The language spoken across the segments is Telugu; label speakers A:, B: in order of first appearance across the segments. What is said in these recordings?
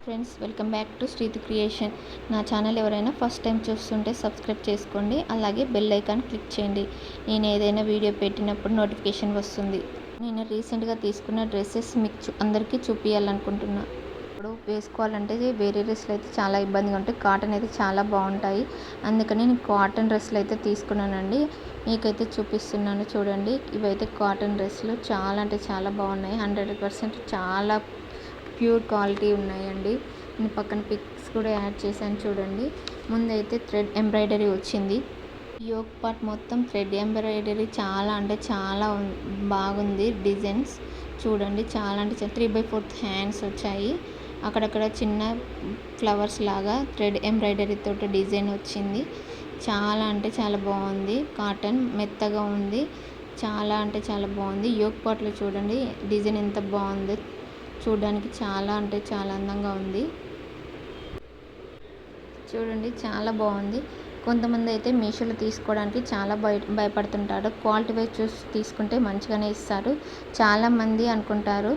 A: Friends, welcome back to Srithu creation. నా ఛానల్ ఎవరైనా ఫస్ట్ టైం చూస్తుంటే సబ్స్క్రైబ్ చేసుకోండి, అలాగే బెల్ ఐకాన్ క్లిక్ చేయండి. నేను ఏదైనా వీడియో పెట్టినప్పుడు నోటిఫికేషన్ వస్తుంది. నేను రీసెంట్గా తీసుకున్న డ్రెస్సెస్ మీకు అందరికీ చూపించాలనుకుంటున్నా. ఇప్పుడు వేసుకోవాలంటే వేరే డ్రెస్సులు అయితే చాలా ఇబ్బందిగా ఉంటాయి, కాటన్ అయితే చాలా బాగుంటాయి. అందుకని నేను కాటన్ డ్రెస్సులు అయితే తీసుకున్నానండి. మీకైతే చూపిస్తున్నాను చూడండి. ఇవైతే కాటన్ డ్రెస్సులు చాలా అంటే చాలా బాగున్నాయి. 100% చాలా ప్యూర్ క్వాలిటీ ఉన్నాయండి. నేను పక్కన పిక్స్ కూడా యాడ్ చేశాను చూడండి. ముందైతే థ్రెడ్ ఎంబ్రాయిడరీ వచ్చింది. యోక్ పార్ట్ మొత్తం థ్రెడ్ ఎంబ్రాయిడరీ చాలా అంటే చాలా బాగుంది. డిజైన్స్ చూడండి, చాలా అంటే 3/4 హ్యాండ్స్ వచ్చాయి. అక్కడక్కడ చిన్న ఫ్లవర్స్ లాగా థ్రెడ్ ఎంబ్రాయిడరీ తోటి డిజైన్ వచ్చింది. చాలా అంటే చాలా బాగుంది. కాటన్ మెత్తగా ఉంది. చాలా అంటే చాలా బాగుంది. యోక్ పార్ట్లో చూడండి డిజైన్ ఎంత బాగుందో. చూడడానికి చాలా అంటే చాలా అందంగా ఉంది. చూడండి చాలా బాగుంది. కొంతమంది అయితే మీషోలో తీసుకోవడానికి చాలా భయపడుతుంటారు. క్వాలిటీ వైజ్ చూసి తీసుకుంటే మంచిగానే ఇస్తారు. చాలామంది అనుకుంటారు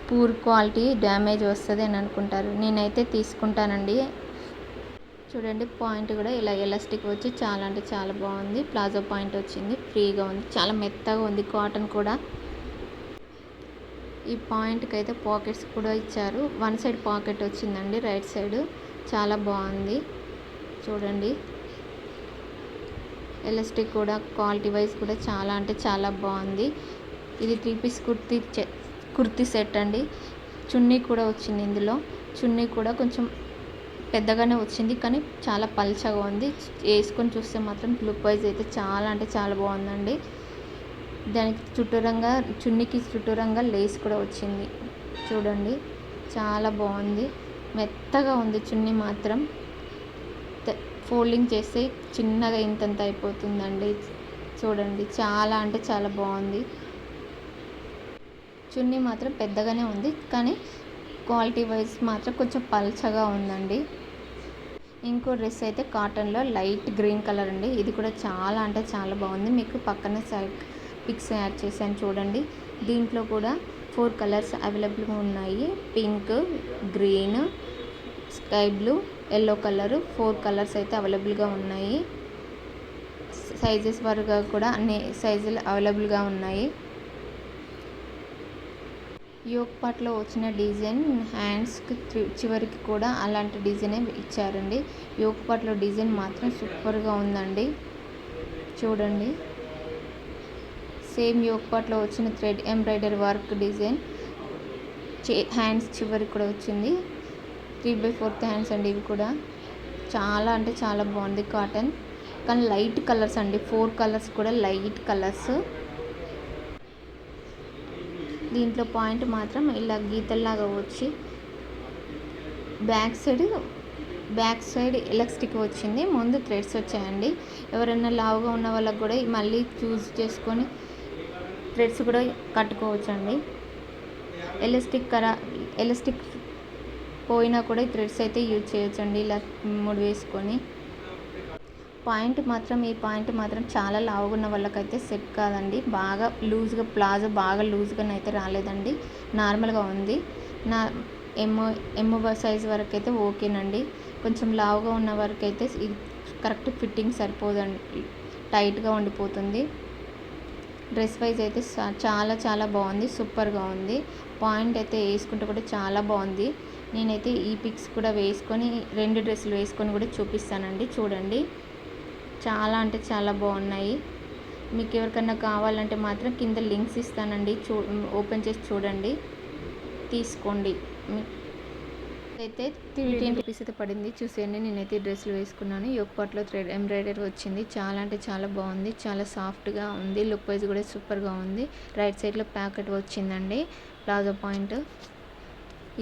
A: పూర్ క్వాలిటీ, డ్యామేజ్ వస్తుంది అని అనుకుంటారు. నేనైతే తీసుకుంటానండి. చూడండి, పాయింట్ కూడా ఇలా ఎలాస్టిక్ వచ్చి చాలా అంటే చాలా బాగుంది. ప్లాజో పాయింట్ వచ్చింది, ఫ్రీగా ఉంది, చాలా మెత్తగా ఉంది. కాటన్ కూడా. ఈ పాయింట్కి అయితే పాకెట్స్ కూడా ఇచ్చారు. వన్ సైడ్ పాకెట్ వచ్చిందండి, రైట్ సైడ్. చాలా బాగుంది చూడండి. ఎలాస్టిక్ కూడా క్వాలిటీ వైజ్ కూడా చాలా అంటే చాలా బాగుంది. ఇది 3 పీస్ కుర్తీ సెట్ అండి. చున్నీ కూడా వచ్చింది ఇందులో. చున్నీ కూడా కొంచెం పెద్దగానే వచ్చింది, కానీ చాలా పల్చగా ఉంది. వేసుకొని చూస్తే మాత్రం లుక్ వైజ్ అయితే చాలా అంటే చాలా బాగుందండి. దానికి చుట్టూరంగా, చున్నీకి చుట్టూరంగా లేస్ కూడా వచ్చింది చూడండి. చాలా బాగుంది. మెత్తగా ఉంది చున్నీ మాత్రం. ఫోల్డింగ్ చేస్తే చిన్నగా ఇంతంత అయిపోతుందండి. చూడండి, చాలా అంటే చాలా బాగుంది. చున్నీ మాత్రం పెద్దగానే ఉంది, కానీ క్వాలిటీ వైజ్ మాత్రం కొంచెం పల్చగా ఉందండి. ఇంకో డ్రెస్ అయితే కాటన్లో లైట్ గ్రీన్ కలర్ అండి. ఇది కూడా చాలా అంటే చాలా బాగుంది. మీకు పక్కన సైడ్ పిక్స్ యాడ్ చేశాను చూడండి. దీంట్లో కూడా 4 కలర్స్ అవైలబుల్గా ఉన్నాయి. Pink, green, sky blue, yellow colour. 4 colours అయితే అవైలబుల్గా ఉన్నాయి. సైజెస్ వరకు కూడా అన్ని సైజులు అవైలబుల్గా ఉన్నాయి. యోక్ పార్ట్లో వచ్చిన డిజైన్ హ్యాండ్స్కి చివరికి కూడా అలాంటి డిజైనే ఇచ్చారండి. యోక్ పార్ట్లో డిజైన్ మాత్రం సూపర్గా ఉందండి. చూడండి, సేమ్ యోక్ పార్ట్లో వచ్చిన thread embroidery work design hands చివరికి కూడా వచ్చింది. 3/4 హ్యాండ్స్ అండి. ఇవి కూడా చాలా అంటే చాలా బాగుంది. కాటన్ కానీ లైట్ కలర్స్ అండి. 4 కలర్స్ కూడా లైట్ కలర్స్. దీంట్లో పాయింట్ మాత్రం ఇలా గీతల్లాగా వచ్చి బ్యాక్ సైడ్ ఎలాస్టిక్ వచ్చింది. ముందు థ్రెడ్స్ వచ్చాయండి. ఎవరైనా లావుగా ఉన్న వాళ్ళకి కూడా మళ్ళీ చూస్ చేసుకొని థ్రెడ్స్ కూడా కట్టుకోవచ్చండి. ఎలాస్టిక్ పోయినా కూడా ఈ థ్రెడ్స్ అయితే యూజ్ చేయొచ్చండి, ఇలా ముడి వేసుకొని. ఈ పాయింట్ మాత్రం చాలా లావుగా ఉన్న వాళ్ళకైతే సెట్ కాదండి. బాగా లూజ్గా, ప్లాజో బాగా లూజ్గానే అయితే రాలేదండి, నార్మల్గా ఉంది. నా ఎమ్ సైజ్ వరకు అయితే ఓకేనండి. కొంచెం లావుగా ఉన్న వరకు అయితే ఇది కరెక్ట్ ఫిట్టింగ్ సరిపోదండి, టైట్గా ఉండిపోతుంది. డ్రెస్ వైజ్ అయితే చాలా చాలా బాగుంది, సూపర్గా ఉంది. పాయింట్ అయితే వేసుకుంటే కూడా చాలా బాగుంది. నేనైతే ఈ పిక్స్ కూడా వేసుకొని 2 డ్రెస్సులు వేసుకొని కూడా చూపిస్తానండి. చూడండి, చాలా అంటే చాలా బాగున్నాయి. మీకు ఎవరికన్నా కావాలంటే మాత్రం కింద లింక్స్ ఇస్తానండి, ఓపెన్ చేసి చూడండి, తీసుకోండి. అయితే 310 రూపీస్ అయితే పడింది. చూసేయండి, నేనైతే డ్రెస్సులు వేసుకున్నాను. యోక్ పార్ట్లో థ్రెడ్ ఎంబ్రాయిడరీ వచ్చింది. చాలా అంటే చాలా బాగుంది, చాలా సాఫ్ట్గా ఉంది. లుక్ వైజ్ కూడా సూపర్గా ఉంది. రైట్ సైడ్లో ప్యాకెట్ వచ్చిందండి, ప్లాజో పాయింట్.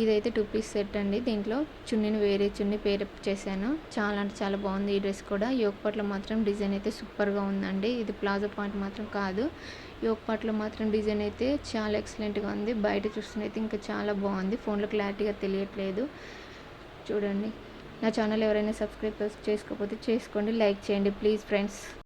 A: ఇదైతే 2 పీస్ సెట్ అండి. దీంట్లో చున్నీని వేరే చున్నీ పేరప్ చేశాను. చాలా అంటే చాలా బాగుంది ఈ డ్రెస్ కూడా. యోక్ పార్ట్లో మాత్రం డిజైన్ అయితే సూపర్గా ఉందండి. ఇది ప్లాజో పాయింట్ మాత్రం కాదు. యోక్ పార్ట్లో మాత్రం డిజైన్ అయితే చాలా ఎక్సలెంట్గా ఉంది. బయట చూస్తున్నైతే ఇంకా చాలా బాగుంది. ఫోన్లో క్లారిటీగా తెలియట్లేదు. చూడండి, నా ఛానల్ ఎవరైనా సబ్స్క్రైబ్ చేసుకోకపోతే చేసుకోండి, లైక్ చేయండి ప్లీజ్ ఫ్రెండ్స్.